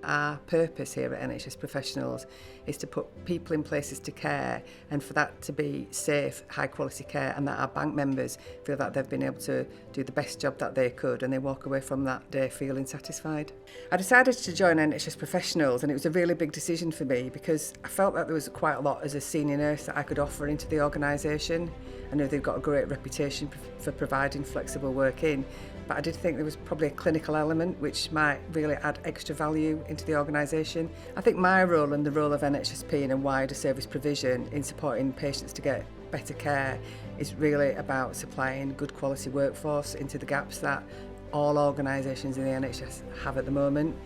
Our purpose here at NHS Professionals is to put people in places to care, and for that to be safe, high quality care, and that our bank members feel that they've been able to do the best job that they could and they walk away from that day feeling satisfied. I decided to join NHS Professionals, and it was a really big decision for me because I felt that there was quite a lot as a senior nurse that I could offer into the organisation. I know they've got a great reputation for providing flexible working, but I did think there was probably a clinical element which might really add extra value into the organisation. I think my role and the role of NHSP in a wider service provision in supporting patients to get better care is really about supplying good quality workforce into the gaps that all organisations in the NHS have at the moment.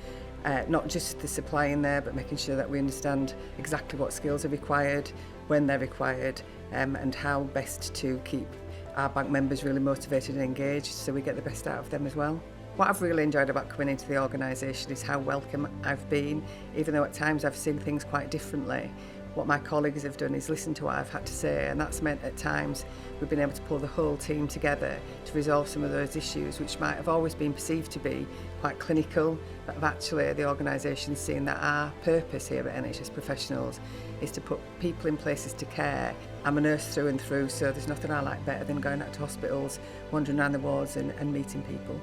Not just the supplying there, but making sure that we understand exactly what skills are required, when they're required, and how best to keep our bank members really motivated and engaged so we get the best out of them as well. What I've really enjoyed about coming into the organisation is how welcome I've been, even though at times I've seen things quite differently. What my colleagues have done is listen to what I've had to say, and that's meant at times we've been able to pull the whole team together to resolve some of those issues which might have always been perceived to be quite clinical, but actually the organisation's seen that our purpose here at NHS Professionals is to put people in places to care. I'm a nurse through and through, so there's nothing I like better than going out to hospitals, wandering around the wards and meeting people.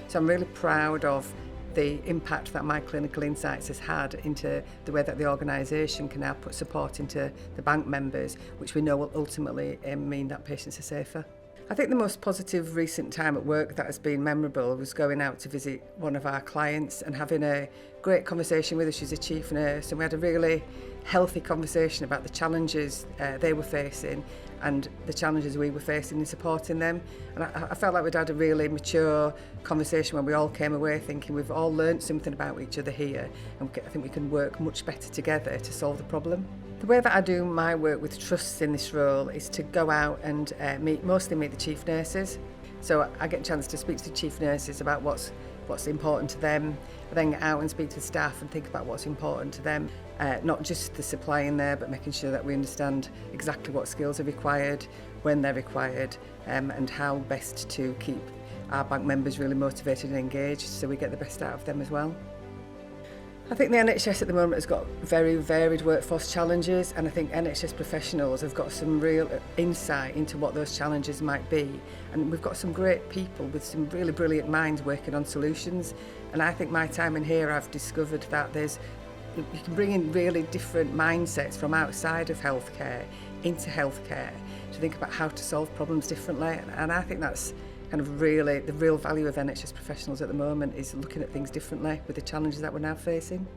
So I'm really proud of the impact that my clinical insights has had into the way that the organisation can now put support into the bank members, which we know will ultimately mean that patients are safer. I think the most positive recent time at work that has been memorable was going out to visit one of our clients and having a great conversation with her. She's a chief nurse, and we had a really healthy conversation about the challenges they were facing and the challenges we were facing in supporting them. And I felt like we'd had a really mature conversation when we all came away thinking we've all learnt something about each other here, and I think we can work much better together to solve the problem. The way that I do my work with trusts in this role is to go out and mostly meet the chief nurses. So I get a chance to speak to the chief nurses about what's important to them. I then get out and speak to the staff and think about what's important to them. Not just the supplying there, but making sure that we understand exactly what skills are required, when they're required, and how best to keep our bank members really motivated and engaged so we get the best out of them as well. I think the NHS at the moment has got very varied workforce challenges, and I think NHS Professionals have got some real insight into what those challenges might be, and we've got some great people with some really brilliant minds working on solutions. And I think my time in here I've discovered that you can bring in really different mindsets from outside of healthcare into healthcare to think about how to solve problems differently, and I think that's kind of really the real value of NHS Professionals at the moment, is looking at things differently with the challenges that we're now facing.